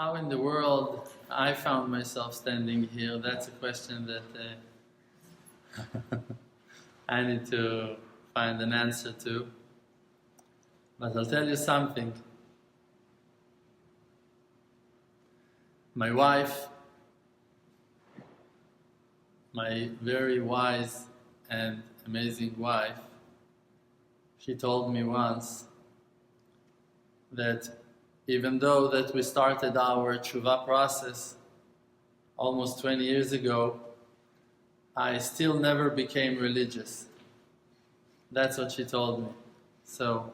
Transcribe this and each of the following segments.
How in the world I found myself standing here? That's a question that I need to find an answer to. But I'll tell you something. My wife, my very wise and amazing wife, she told me once that even though that we started our tshuva process almost 20 years ago, I still never became religious. That's what she told me. So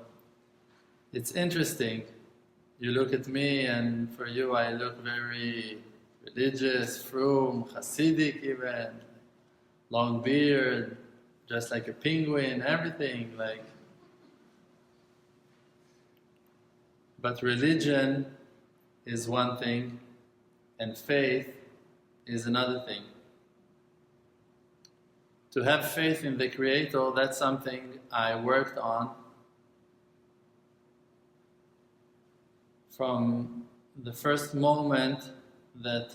it's interesting. You look at me, and for you I look very religious, frum, Hasidic even, long beard, just like a penguin, everything like. But religion is one thing, and faith is another thing. To have faith in the Creator, that's something I worked on from the first moment that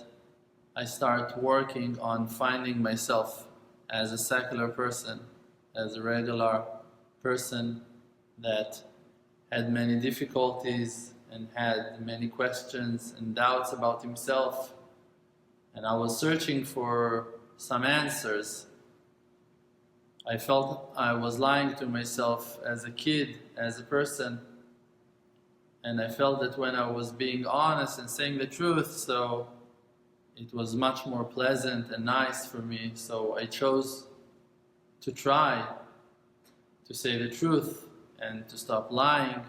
I start working on finding myself as a secular person, as a regular person that had many difficulties and had many questions and doubts about himself, and I was searching for some answers. I felt I was lying to myself as a kid, as a person, and I felt that when I was being honest and saying the truth, so it was much more pleasant and nice for me, so I chose to try to say the truth and to stop lying.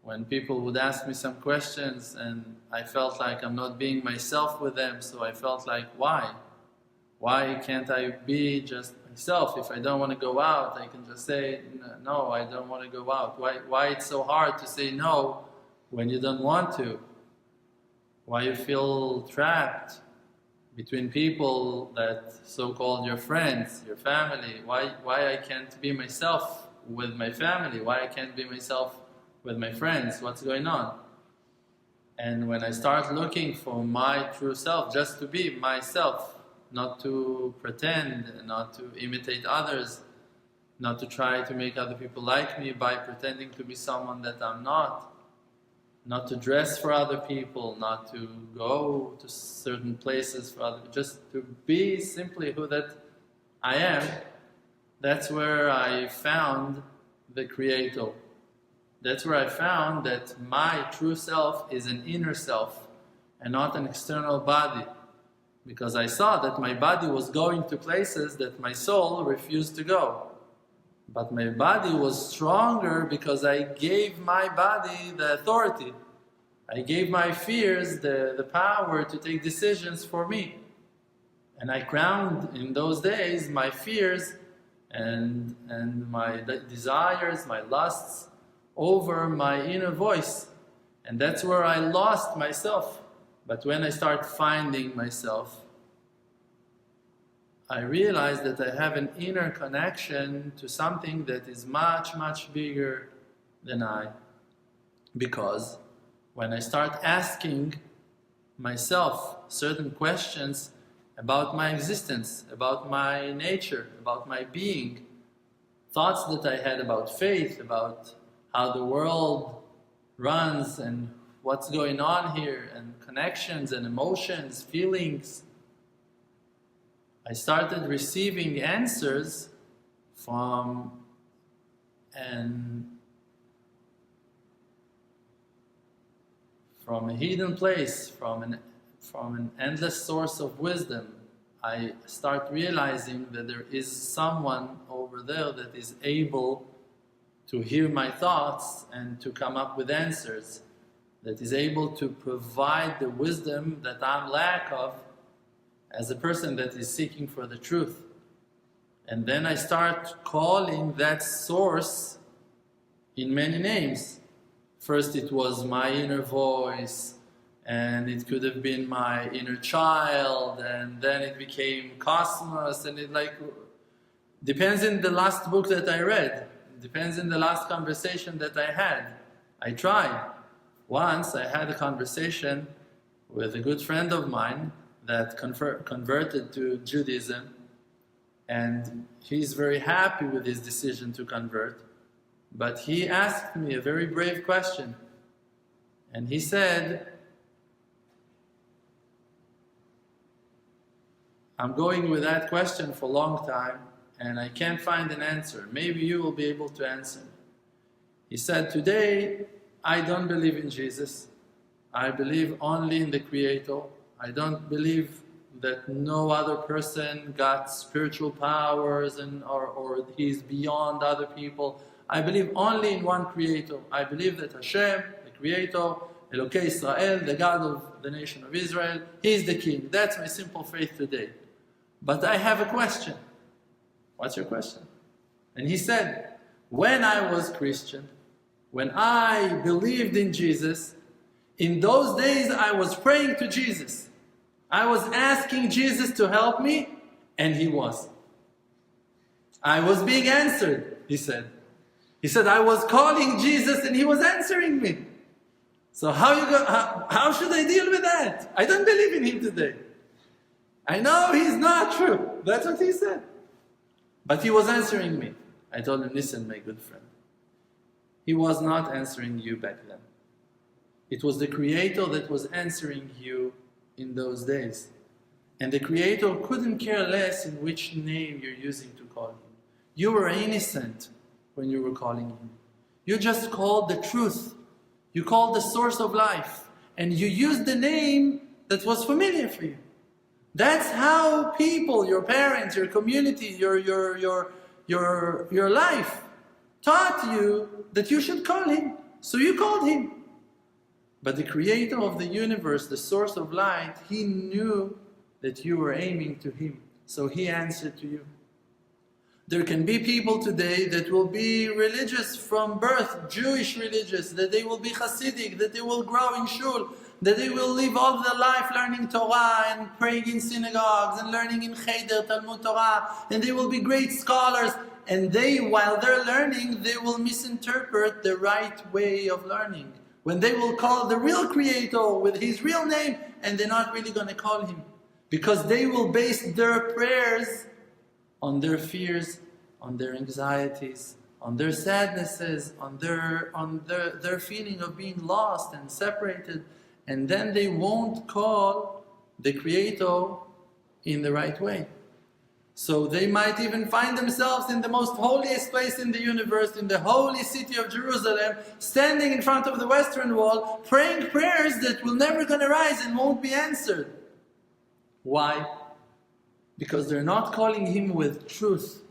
When people would ask me some questions and I felt like I'm not being myself with them, so I felt like, why? Why can't I be just myself? If I don't want to go out, I can just say, no, I don't want to go out. Why it's so hard to say no when you don't want to? Why you feel trapped between people that so-called your friends, your family? Why I can't be myself with my family? Why I can't be myself with my friends? What's going on? And when I start looking for my true self, just to be myself, not to pretend, not to imitate others, not to try to make other people like me by pretending to be someone that I'm not to dress for other people, not to go to certain places for other people, just to be simply who that I am. That's where I found the Creator. That's where I found that my true self is an inner self and not an external body. Because I saw that my body was going to places that my soul refused to go. But my body was stronger because I gave my body the authority. I gave my fears the power to take decisions for me. And I crowned in those days my fears and my desires, my lusts over my inner voice. And that's where I lost myself. But when I start finding myself, I realize that I have an inner connection to something that is much, much bigger than I. Because when I start asking myself certain questions about my existence, about my nature, about my being, thoughts that I had about faith, about how the world runs and what's going on here, and connections and emotions, feelings, I started receiving answers from a hidden place, from an endless source of wisdom. I start realizing that there is someone over there that is able to hear my thoughts and to come up with answers, that is able to provide the wisdom that I'm lack of as a person that is seeking for the truth. And then I start calling that source in many names. First it was my inner voice, and it could have been my inner child, and then it became cosmos, and it depends in the last book that I read, depends in the last conversation that I had. I tried. Once I had a conversation with a good friend of mine that converted to Judaism, and he's very happy with his decision to convert. But he asked me a very brave question, and he said, I'm going with that question for a long time, and I can't find an answer. Maybe you will be able to answer me. He said, today, I don't believe in Jesus. I believe only in the Creator. I don't believe that no other person got spiritual powers or he's beyond other people. I believe only in one Creator. I believe that Hashem, the Creator, Elokei Israel, the God of the nation of Israel, He's the King. That's my simple faith today. But I have a question. What's your question? And he said, when I was Christian, when I believed in Jesus, in those days I was praying to Jesus. I was asking Jesus to help me, and He was. I was being answered, he said. He said, I was calling Jesus and He was answering me. So how should I deal with that? I don't believe in Him today. I know He's not true. That's what he said. But He was answering me. I told him, listen, my good friend. He was not answering you back then. It was the Creator that was answering you in those days. And the Creator couldn't care less in which name you're using to call Him. You were innocent when you were calling Him. You just called the truth. You called the source of life. And you used the name that was familiar for you. That's how people, your parents, your community, your life taught you that you should call Him. So you called Him. But the Creator of the universe, the source of light, He knew that you were aiming to Him. So He answered to you. There can be people today that will be religious from birth, Jewish religious, that they will be Hasidic, that they will grow in shul, that they will live all their life learning Torah and praying in synagogues and learning in Cheder, Talmud Torah, and they will be great scholars. And they, while they're learning, they will misinterpret the right way of learning. When they will call the real Creator with His real name, and they're not really going to call Him. Because they will base their prayers on their fears, on their anxieties, on their sadnesses, on their feeling of being lost and separated. And then they won't call the Creator in the right way. So they might even find themselves in the most holiest place in the universe, in the holy city of Jerusalem, standing in front of the Western Wall, praying prayers that will never gonna rise and won't be answered. Why? Because they're not calling Him with truth.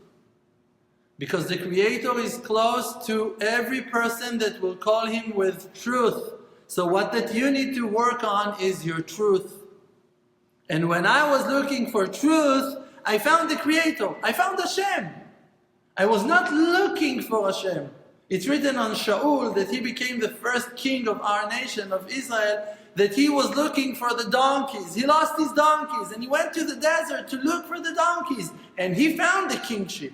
Because the Creator is close to every person that will call Him with truth. So what that you need to work on is your truth. And when I was looking for truth, I found the Creator. I found Hashem. I was not looking for Hashem. It's written on Shaul that he became the first king of our nation, of Israel, that he was looking for the donkeys. He lost his donkeys and he went to the desert to look for the donkeys. And he found the kingship.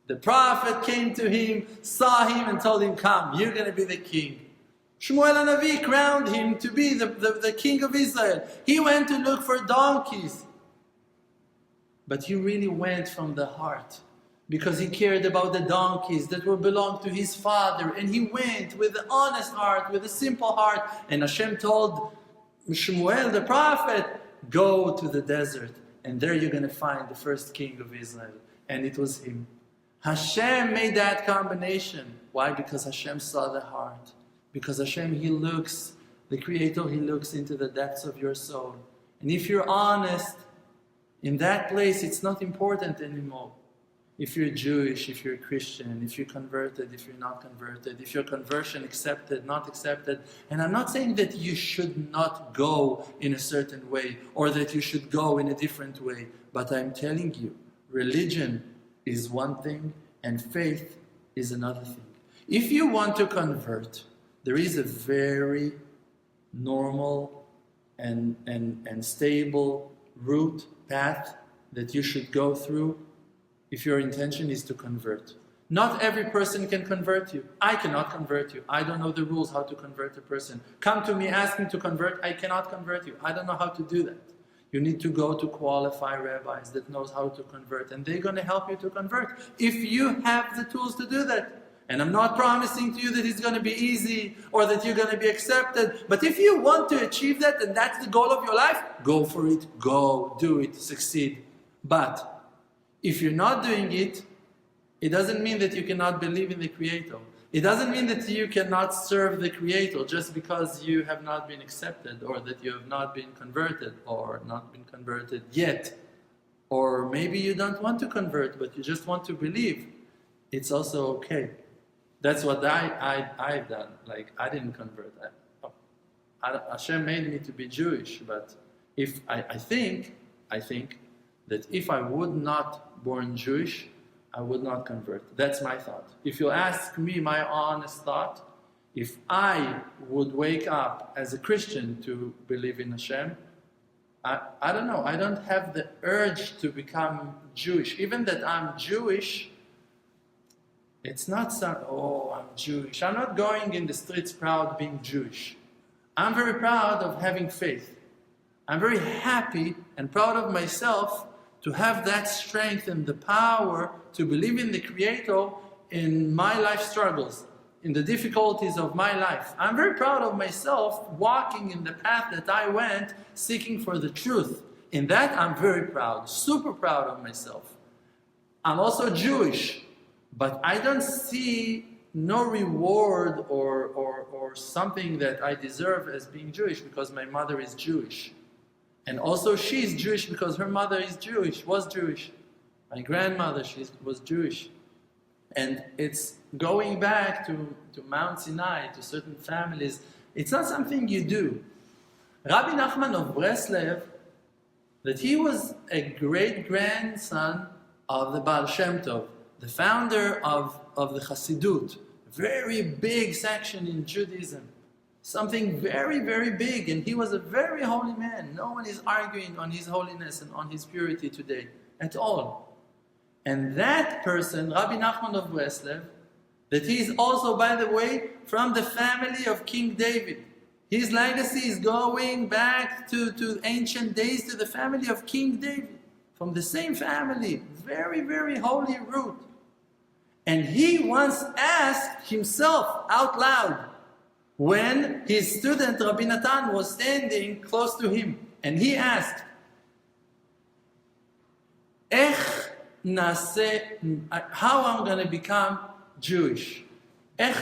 The prophet came to him, saw him and told him, come, you're going to be the king. Shmuel HaNavi crowned him to be the king of Israel. He went to look for donkeys. But he really went from the heart, because he cared about the donkeys that were belonged to his father. And he went with an honest heart, with a simple heart. And Hashem told Shmuel the prophet, go to the desert and there you're going to find the first king of Israel. And it was him. Hashem made that combination. Why? Because Hashem saw the heart. Because Hashem, He looks, the Creator, He looks into the depths of your soul. And if you're honest, in that place it's not important anymore. If you're Jewish, if you're Christian, if you're converted, if you're not converted, if your conversion accepted, not accepted. And I'm not saying that you should not go in a certain way or that you should go in a different way. But I'm telling you, religion is one thing and faith is another thing. If you want to convert, there is a very normal and stable route, path that you should go through if your intention is to convert. Not every person can convert you. I cannot convert you. I don't know the rules how to convert a person. Come to me, ask me to convert. I cannot convert you. I don't know how to do that. You need to go to qualified rabbis that knows how to convert, and they're going to help you to convert if you have the tools to do that. And I'm not promising to you that it's going to be easy or that you're going to be accepted. But if you want to achieve that and that's the goal of your life, go for it. Go, do it, succeed. But if you're not doing it, it doesn't mean that you cannot believe in the Creator. It doesn't mean that you cannot serve the Creator just because you have not been accepted or that you have not been converted or not been converted yet. Or maybe you don't want to convert but you just want to believe. It's also okay. That's what I've done. Like, I didn't convert. Hashem made me to be Jewish, but if I think that if I would not born Jewish, I would not convert. That's my thought. If you ask me my honest thought, if I would wake up as a Christian to believe in Hashem, I don't know. I don't have the urge to become Jewish. Even that I'm Jewish, it's not some, oh, I'm Jewish. I'm not going in the streets proud being Jewish. I'm very proud of having faith. I'm very happy and proud of myself to have that strength and the power to believe in the Creator in my life struggles, in the difficulties of my life. I'm very proud of myself walking in the path that I went, seeking for the truth. In that I'm very proud, super proud of myself. I'm also Jewish, but I don't see no reward or something that I deserve as being Jewish because my mother is Jewish. And also she's Jewish because her mother is Jewish, was Jewish. My grandmother, she was Jewish. And it's going back to Mount Sinai, to certain families. It's not something you do. Rabbi Nachman of Breslev, that he was a great-grandson of the Baal Shem Tov, the founder of the Chassidut, very big section in Judaism. Something very, very big, and he was a very holy man. No one is arguing on his holiness and on his purity today at all. And that person, Rabbi Nachman of Breslev, that he is also, by the way, from the family of King David. His legacy is going back to ancient days, to the family of King David. From the same family, very, very holy root. And he once asked himself out loud, when his student Rabbi Natan was standing close to him, and he asked, how I'm going to become Jewish? How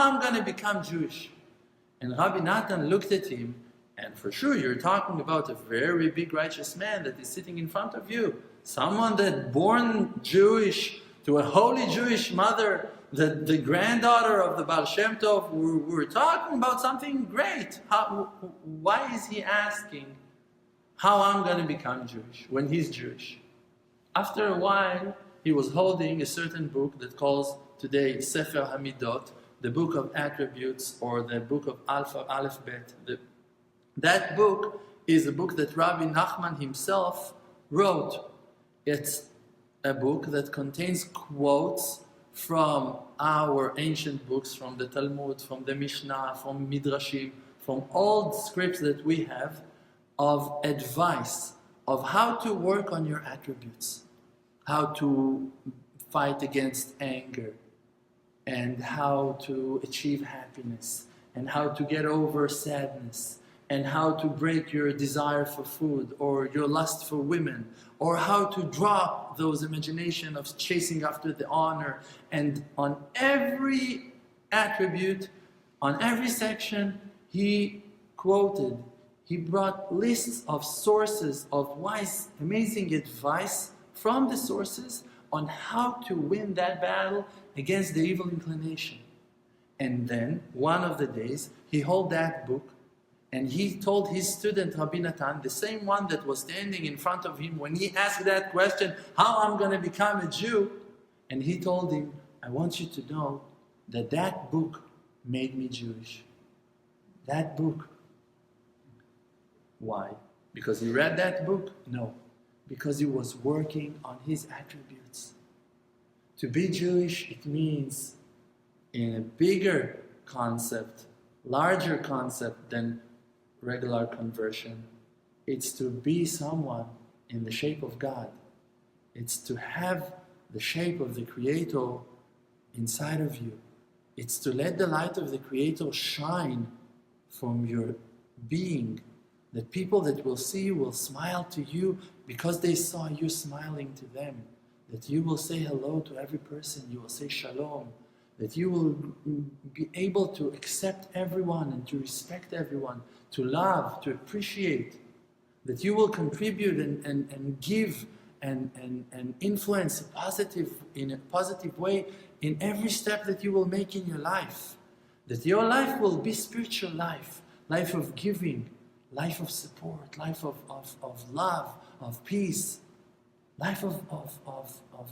I'm going to become Jewish? And Rabbi Natan looked at him, and for sure you're talking about a very big righteous man that is sitting in front of you. Someone that born Jewish to a holy Jewish mother, the granddaughter of the Baal Shem Tov. We're talking about something great. Why is he asking how I'm going to become Jewish when he's Jewish? After a while, he was holding a certain book that calls today Sefer Hamidot, the book of attributes, or the book of Aleph Bet. That book is a book that Rabbi Nachman himself wrote. It's a book that contains quotes from our ancient books, from the Talmud, from the Mishnah, from Midrashim, from all the scripts that we have, of advice of how to work on your attributes, how to fight against anger, and how to achieve happiness, and how to get over sadness, and how to break your desire for food or your lust for women, or how to drop those imagination of chasing after the honor. And on every attribute, on every section, he quoted, he brought lists of sources of wise, amazing advice from the sources on how to win that battle against the evil inclination. And then, one of the days, he held that book, and he told his student Rabbi Natan, the same one that was standing in front of him when he asked that question, how I'm going to become a Jew? And he told him, I want you to know that that book made me Jewish. That book. Why? Because he read that book? No. Because he was working on his attributes. To be Jewish, it means, in a bigger concept, larger concept than regular conversion, it's to be someone in the shape of God. It's to have the shape of the Creator inside of you. It's to let the light of the Creator shine from your being, that people that will see you will smile to you because they saw you smiling to them, that you will say hello to every person, you will say shalom, that you will be able to accept everyone and to respect everyone, to love, to appreciate, that you will contribute and give and influence in a positive way in every step that you will make in your life. That your life will be spiritual life of giving, life of support, life of love, of peace, life of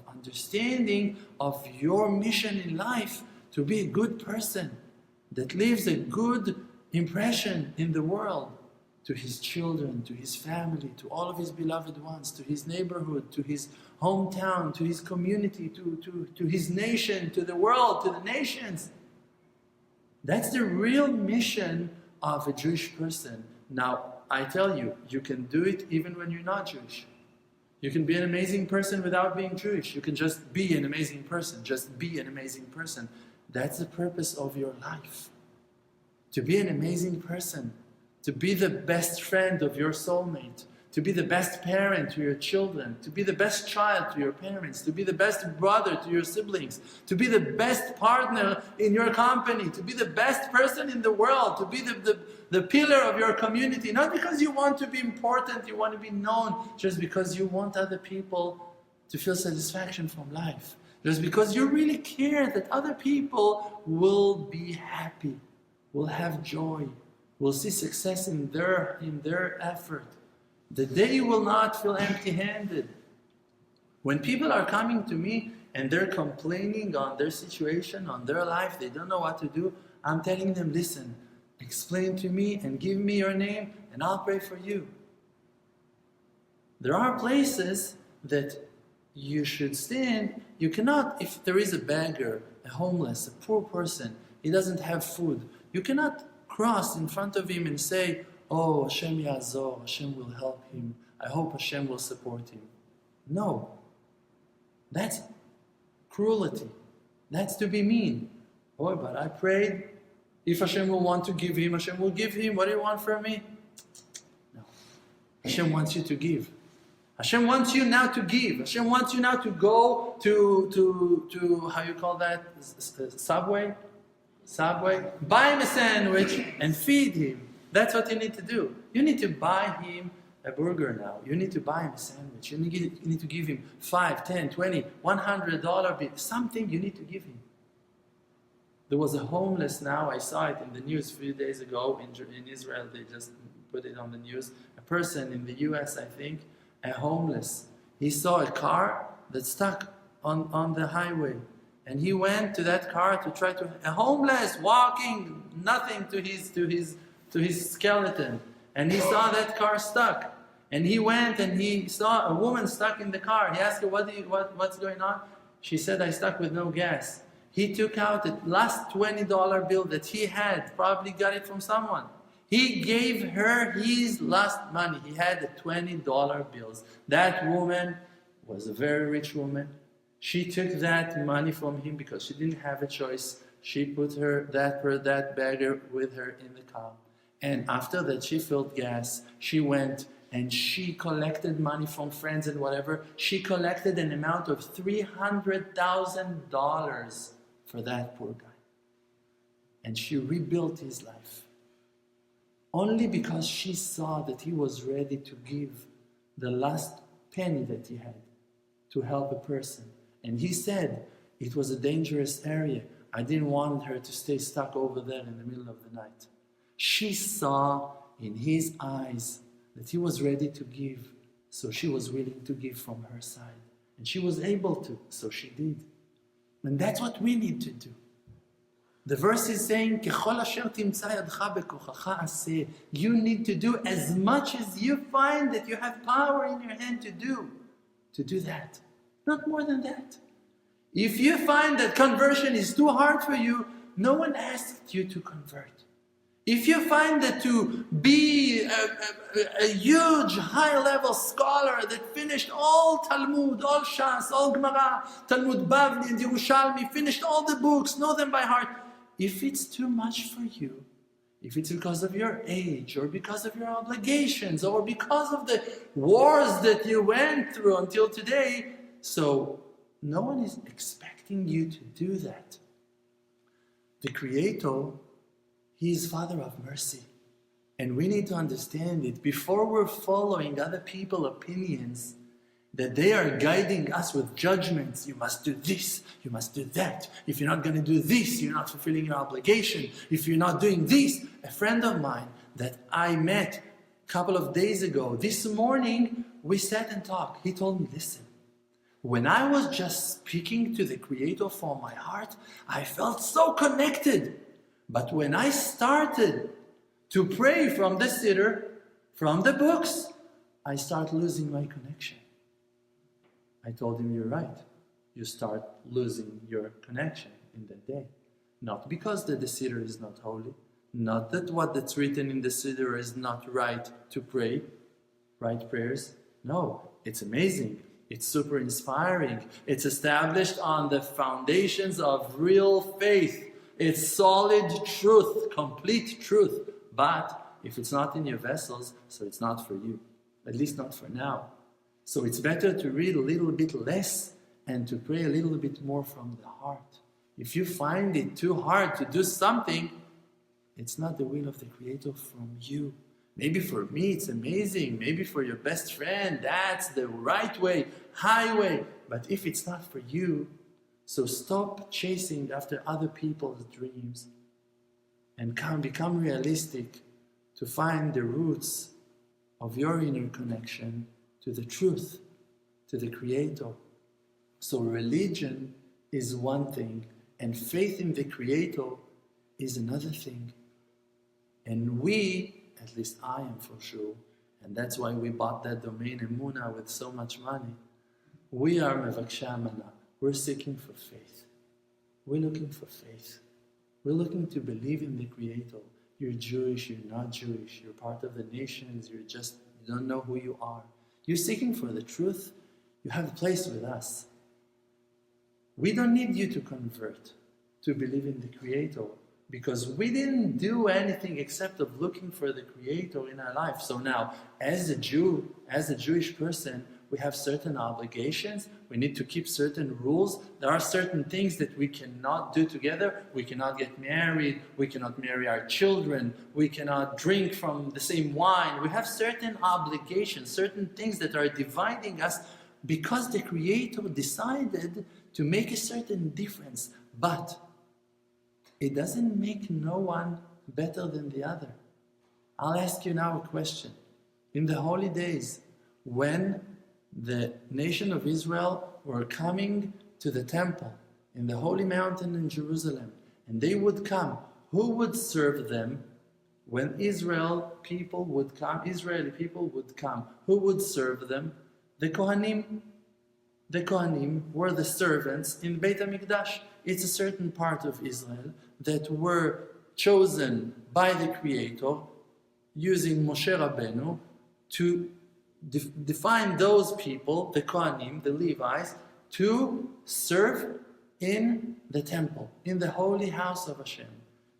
understanding of your mission in life to be a good person that leaves a good impression in the world, to his children, to his family, to all of his beloved ones, to his neighborhood, to his hometown, to his community, to his nation, to the world, to the nations. That's the real mission of a Jewish person. Now, I tell you, you can do it even when you're not Jewish. You can be an amazing person without being Jewish. You can just be an amazing person. Just be an amazing person. That's the purpose of your life. To be an amazing person. To be the best friend of your soulmate. To be the best parent to your children. To be the best child to your parents. To be the best brother to your siblings. To be the best partner in your company. To be the best person in the world. To be the pillar of your community. Not because you want to be important, you want to be known. Just because you want other people to feel satisfaction from life. Just because you really care that other people will be happy. Will have joy. Will see success in their effort. That they will not feel empty-handed. When people are coming to me and they're complaining on their situation, on their life, they don't know what to do, I'm telling them, listen, explain to me and give me your name and I'll pray for you. There are places that you should stand. You cannot, if there is a beggar, a homeless, a poor person, he doesn't have food, you cannot cross in front of him and say, oh, Hashem Yazor, Hashem will help him. I hope Hashem will support him. No. That's cruelty. That's to be mean. Oh, but I prayed. If Hashem will want to give him, Hashem will give him. What do you want from me? No. Hashem wants you to give. Hashem wants you now to give. Hashem wants you now to go to how you call that? Subway? Buy him a sandwich and feed him. That's what you need to do. You need to buy him a burger now. You need to buy him a sandwich. You need to give him $5, $10, $20, $100 bill. Something you need to give him. There was a homeless now, I saw it in the news a few days ago in Israel, they just put it on the news. A person in the US, I think, a homeless. He saw a car that stuck on the highway. And he went to that car to try to, a homeless walking, nothing to his skeleton, and he saw that car stuck, and he went and he saw a woman stuck in the car. He asked her, what's going on? She said, I stuck with no gas. He took out the last $20 bill that he had, probably got it from someone. He gave her his last money. He had the $20 bills. That woman was a very rich woman. She took that money from him because she didn't have a choice. She put that beggar with her in the car. And after that, she filled gas. She went and she collected money from friends and whatever. She collected an amount of $300,000 for that poor guy. And she rebuilt his life. Only because she saw that he was ready to give the last penny that he had to help a person. And he said, it was a dangerous area. I didn't want her to stay stuck over there in the middle of the night. She saw in his eyes that he was ready to give, so she was willing to give from her side. And she was able to, so she did. And that's what we need to do. The verse is saying, you need to do as much as you find that you have power in your hand to do that. Not more than that. If you find that conversion is too hard for you, no one asked you to convert. If you find that to be a huge high-level scholar that finished all Talmud, all Shas, all Gemara, Talmud Bavli and Yerushalmi, finished all the books, know them by heart, if it's too much for you, if it's because of your age or because of your obligations or because of the wars that you went through until today, so no one is expecting you to do that. The Creator, He is Father of mercy. And we need to understand it before we're following other people's opinions, that they are guiding us with judgments. You must do this, you must do that. If you're not going to do this, you're not fulfilling your obligation. If you're not doing this, a friend of mine that I met a couple of days ago, this morning, we sat and talked. He told me, listen, when I was just speaking to the Creator from my heart, I felt so connected. But when I started to pray from the siddur, from the books, I start losing my connection. I told him, you're right. You start losing your connection in that day. Not because the siddur is not holy, not that what that's written in the siddur is not right to pray, right prayers. No, it's amazing. It's super inspiring. It's established on the foundations of real faith. It's solid truth, complete truth. But if it's not in your vessels, so it's not for you. At least not for now. So it's better to read a little bit less and to pray a little bit more from the heart. If you find it too hard to do something, it's not the will of the Creator from you. Maybe for me it's amazing. Maybe for your best friend, that's the right way, highway. But if it's not for you, so stop chasing after other people's dreams and become realistic to find the roots of your inner connection to the truth, to the Creator. So religion is one thing, and faith in the Creator is another thing. And we, at least I am for sure, and that's why we bought that domain Emunah with so much money, we are Mevakshe Amana. We're seeking for faith. We're looking for faith. We're looking to believe in the Creator. You're Jewish, you're not Jewish, you're part of the nations, you don't know who you are. You're seeking for the truth, you have a place with us. We don't need you to convert, to believe in the Creator, because we didn't do anything except of looking for the Creator in our life. So now, as a Jew, as a Jewish person, we have certain obligations, we need to keep certain rules. There are certain things that we cannot do together. We cannot get married, we cannot marry our children, we cannot drink from the same wine. We have certain obligations, certain things that are dividing us because the Creator decided to make a certain difference. But it doesn't make no one better than the other. I'll ask you now a question. In the holy days, when the nation of Israel were coming to the temple in the holy mountain in Jerusalem, and they would come, who would serve them? When Israeli people would come, who would serve them? The Kohanim. The Kohanim were the servants in Beit HaMikdash. It's a certain part of Israel that were chosen by the Creator using Moshe Rabbeinu to define those people, the Kohanim, the Levites, to serve in the temple, in the holy house of Hashem.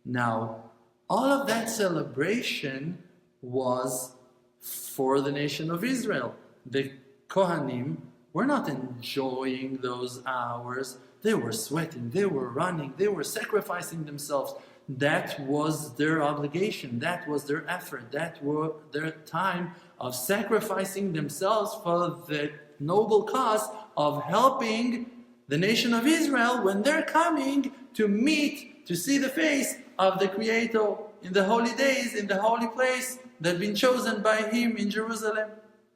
Now, all of that celebration was for the nation of Israel. The Kohanim were not enjoying those hours. They were sweating, they were running, they were sacrificing themselves. That was their obligation, that was their effort, that was their time of sacrificing themselves for the noble cause of helping the nation of Israel when they're coming to meet, to see the face of the Creator in the holy days, in the holy place that had been chosen by Him in Jerusalem.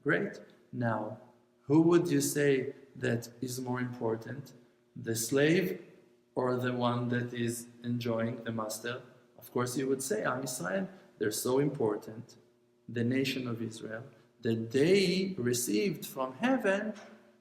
Great. Now, who would you say that is more important? The slave or the one that is enjoying the master? Of course you would say, Am Yisrael, they're so important, the nation of Israel, that they received from heaven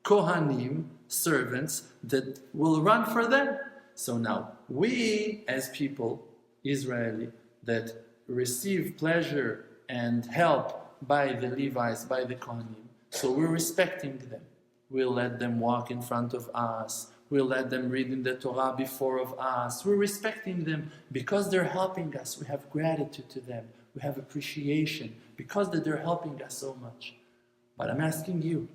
Kohanim, servants, that will run for them. So now, we as people, Israeli, that receive pleasure and help by the Levites, by the Kohanim, so we're respecting them. We'll let them walk in front of us. We'll let them read in the Torah before of us. We're respecting them because they're helping us. We have gratitude to them. We have appreciation because that they're helping us so much. But I'm asking you,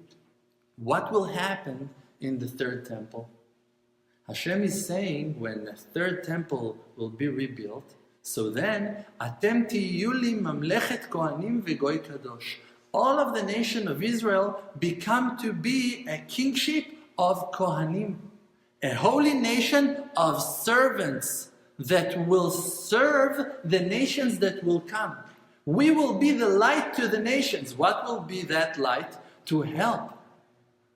what will happen in the third temple? Hashem is saying when the third temple will be rebuilt, so then, Atem tiyu li mamlechet kohanim vegoy kadosh. All of the nation of Israel become to be a kingship of kohanim, a holy nation of servants that will serve the nations that will come. We will be the light to the nations. What will be that light? To help.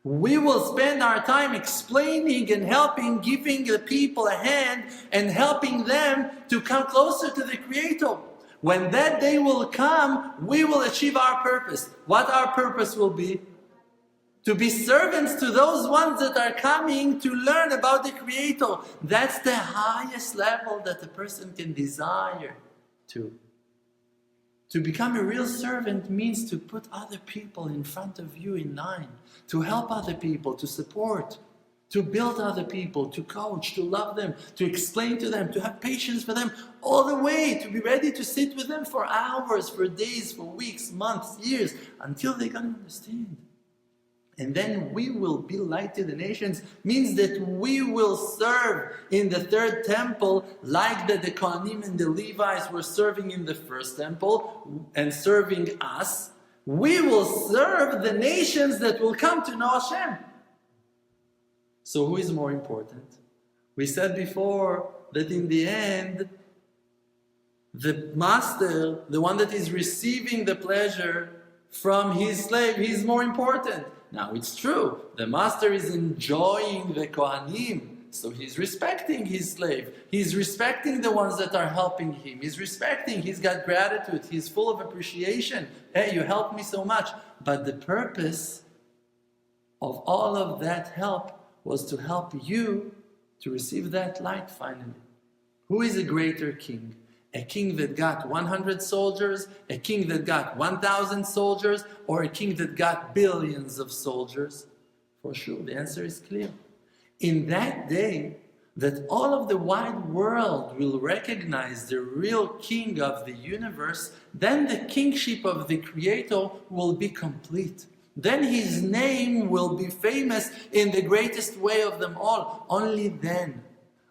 We will spend our time explaining and helping, giving the people a hand and helping them to come closer to the Creator. When that day will come, we will achieve our purpose. What our purpose will be? To be servants to those ones that are coming to learn about the Creator. That's the highest level that a person can desire to. To become a real servant means to put other people in front of you in line, to help other people, to support, to build other people, to coach, to love them, to explain to them, to have patience for them, all the way to be ready to sit with them for hours, for days, for weeks, months, years, until they're going to understand. And then we will be light to the nations, means that we will serve in the third temple like that the Kohanim and the Levites were serving in the first temple and serving us. We will serve the nations that will come to know Hashem. So who is more important? We said before that in the end, the master, the one that is receiving the pleasure from his slave, he's more important. Now it's true, the master is enjoying the Kohanim, so he's respecting his slave. He's respecting the ones that are helping him. He's got gratitude, he's full of appreciation. Hey, you helped me so much. But the purpose of all of that help was to help you to receive that light finally. Who is a greater king? A king that got 100 soldiers, a king that got 1,000 soldiers, or a king that got billions of soldiers? For sure, the answer is clear. In that day, that all of the wide world will recognize the real king of the universe, then the kingship of the Creator will be complete. Then his name will be famous in the greatest way of them all. Only then.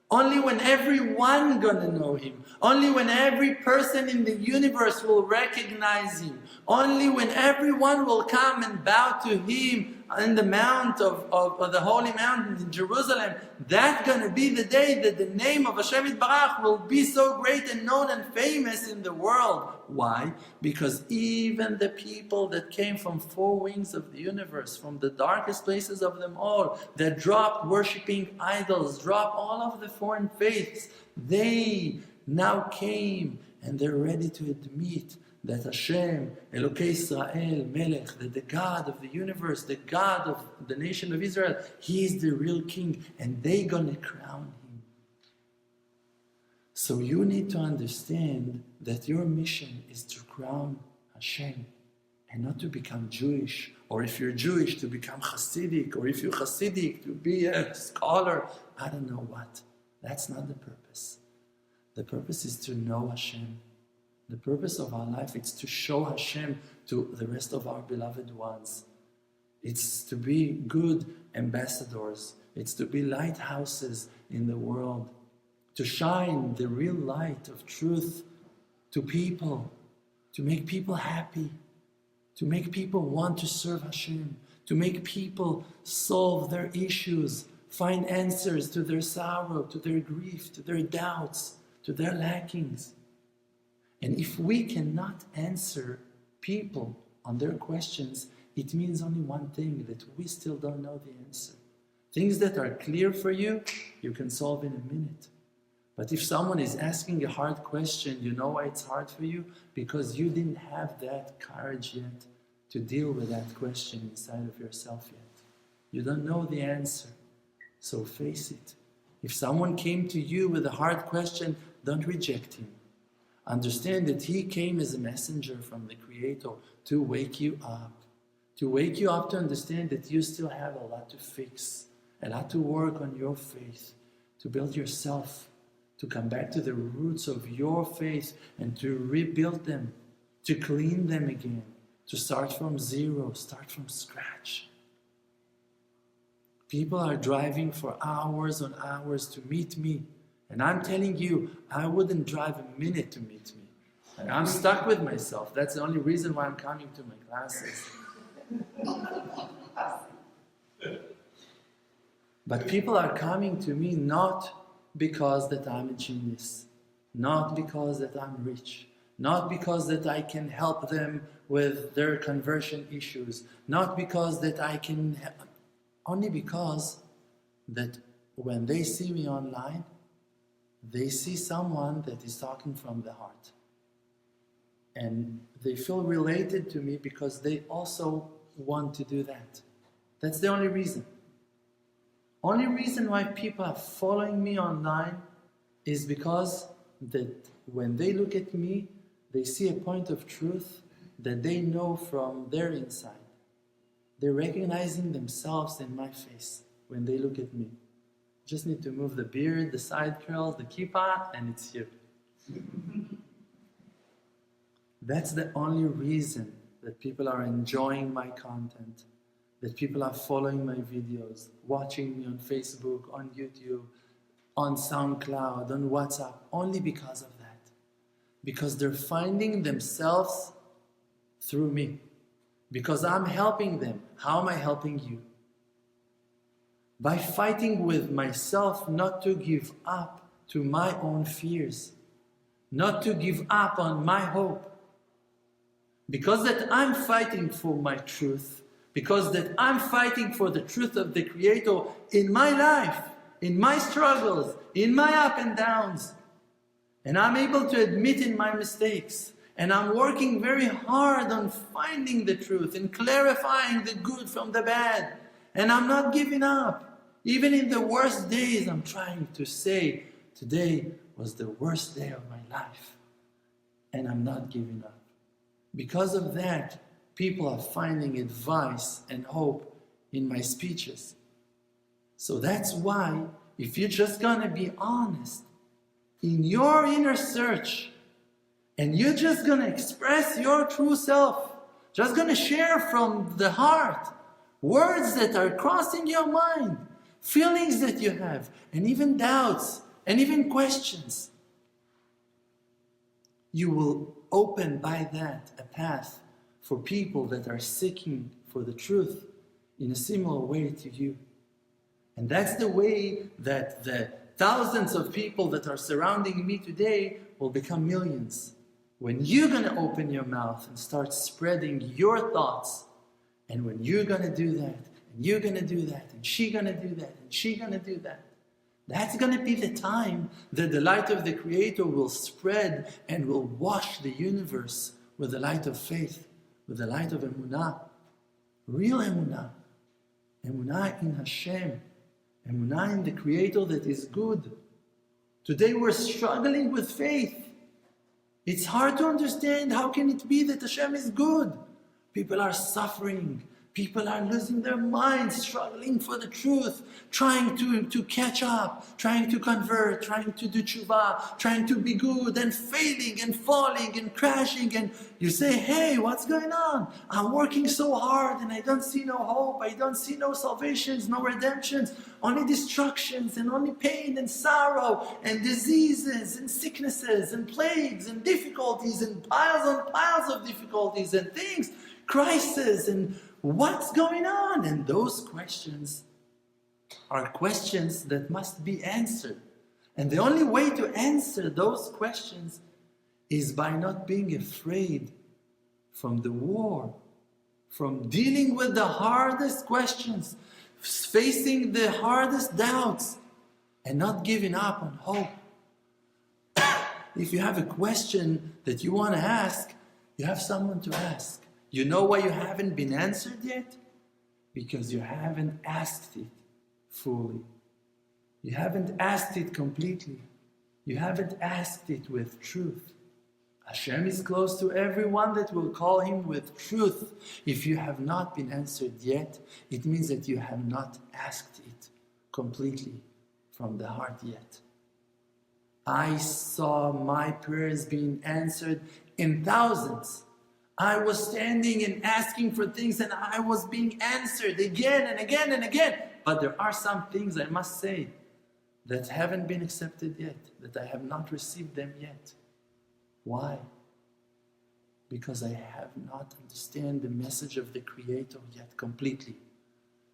Only when everyone gonna know him. Only when every person in the universe will recognize him. Only when everyone will come and bow to him in the mount of the holy mountain in Jerusalem. That's gonna be the day that the name of Hashem Yitbarach will be so great and known and famous in the world. Why? Because even the people that came from four wings of the universe, from the darkest places of them all, that dropped worshipping idols, dropped all of the foreign faiths, they now came and they're ready to admit that Hashem, Elokei Israel, Melech, that the God of the universe, the God of the nation of Israel, He is the real king, and they're gonna crown Him. So you need to understand that your mission is to crown Hashem, and not to become Jewish, or if you're Jewish, to become Hasidic, or if you're Hasidic, to be a scholar, I don't know what. That's not the purpose. The purpose is to know Hashem. The purpose of our life is to show Hashem to the rest of our beloved ones. It's to be good ambassadors. It's to be lighthouses in the world. To shine the real light of truth to people. To make people happy. To make people want to serve Hashem. To make people solve their issues. Find answers to their sorrow, to their grief, to their doubts, to their lackings. And if we cannot answer people on their questions, it means only one thing, that we still don't know the answer. Things that are clear for you, you can solve in a minute. But if someone is asking a hard question, you know why it's hard for you? Because you didn't have that courage yet to deal with that question inside of yourself yet. You don't know the answer. So face it. If someone came to you with a hard question, don't reject him. Understand that he came as a messenger from the Creator to wake you up. To wake you up to understand that you still have a lot to fix, a lot to work on your faith, to build yourself, to come back to the roots of your faith and to rebuild them, to clean them again, to start from zero, start from scratch. People are driving for hours on hours to meet me. And I'm telling you, I wouldn't drive a minute to meet me. And I'm stuck with myself. That's the only reason why I'm coming to my classes. But people are coming to me not because that I'm a genius, not because that I'm rich, not because that I can help them with their conversion issues, not because that I can help, only because that when they see me online, they see someone that is talking from the heart. And they feel related to me because they also want to do that. That's the only reason. Only reason why people are following me online is because that when they look at me, they see a point of truth that they know from their inside. They're recognizing themselves in my face when they look at me. Just need to move the beard, the side curls, the kippah, and it's you. That's the only reason that people are enjoying my content, that people are following my videos, watching me on Facebook, on YouTube, on SoundCloud, on WhatsApp, only because of that. Because they're finding themselves through me. Because I'm helping them. How am I helping you? By fighting with myself not to give up to my own fears, not to give up on my hope. Because that I'm fighting for my truth, because that I'm fighting for the truth of the Creator in my life, in my struggles, in my up and downs. And I'm able to admit in my mistakes. And I'm working very hard on finding the truth and clarifying the good from the bad. And I'm not giving up. Even in the worst days, I'm trying to say, today was the worst day of my life. And I'm not giving up. Because of that, people are finding advice and hope in my speeches. So that's why, if you're just gonna be honest in your inner search, and you're just gonna express your true self, just gonna share from the heart, words that are crossing your mind, feelings that you have, and even doubts, and even questions, you will open by that a path for people that are seeking for the truth in a similar way to you. And that's the way that the thousands of people that are surrounding me today will become millions. When you're going to open your mouth and start spreading your thoughts, and when you're going to do that, and you're going to do that, and she's going to do that, and she's going to do that, that's going to be the time that the light of the Creator will spread and will wash the universe with the light of faith, with the light of emunah, real emunah, emunah in Hashem, emunah in the Creator that is good. Today we're struggling with faith. It's hard to understand how can it be that Hashem is good. People are suffering. People are losing their minds, struggling for the truth, trying to catch up, trying to convert, trying to do tshuva, trying to be good and failing and falling and crashing. And you say, hey, what's going on? I'm working so hard and I don't see no hope. I don't see no salvations, no redemptions, only destructions and only pain and sorrow and diseases and sicknesses and plagues and difficulties and piles on piles of difficulties and things, crises and what's going on? And those questions are questions that must be answered. And the only way to answer those questions is by not being afraid from the war, from dealing with the hardest questions, facing the hardest doubts, and not giving up on hope. If you have a question that you want to ask, you have someone to ask. You know why you haven't been answered yet? Because you haven't asked it fully. You haven't asked it completely. You haven't asked it with truth. Hashem is close to everyone that will call Him with truth. If you have not been answered yet, it means that you have not asked it completely from the heart yet. I saw my prayers being answered in thousands. I was standing and asking for things and I was being answered again and again and again. But there are some things, I must say, that haven't been accepted yet, that I have not received them yet. Why? Because I have not understood the message of the Creator yet completely.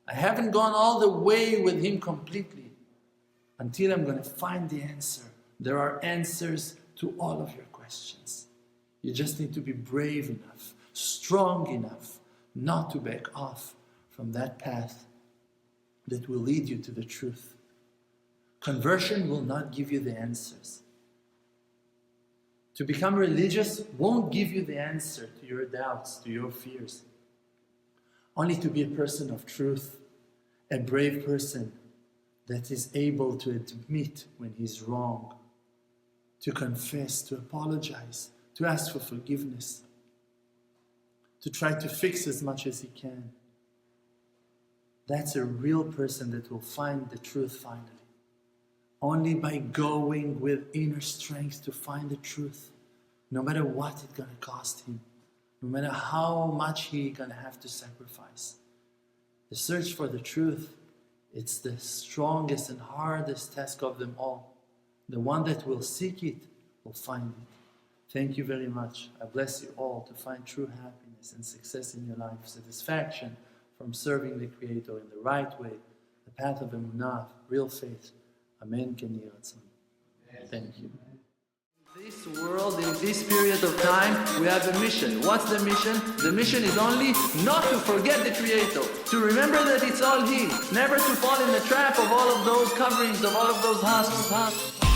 I haven't gone all the way with Him completely until I'm going to find the answer. There are answers to all of your questions. You just need to be brave enough, strong enough, not to back off from that path that will lead you to the truth. Conversion will not give you the answers. To become religious won't give you the answer to your doubts, to your fears. Only to be a person of truth, a brave person that is able to admit when he's wrong, to confess, to apologize, to ask for forgiveness, to try to fix as much as he can. That's a real person that will find the truth finally. Only by going with inner strength to find the truth, no matter what it's going to cost him, no matter how much he's going to have to sacrifice. The search for the truth, it's the strongest and hardest task of them all. The one that will seek it will find it. Thank you very much. I bless you all to find true happiness and success in your life, satisfaction from serving the Creator in the right way, the path of emunah, real faith. Amen. Thank you. In this world, in this period of time, we have a mission. What's the mission? The mission is only not to forget the Creator, to remember that it's all He, never to fall in the trap of all of those coverings, of all of those husks.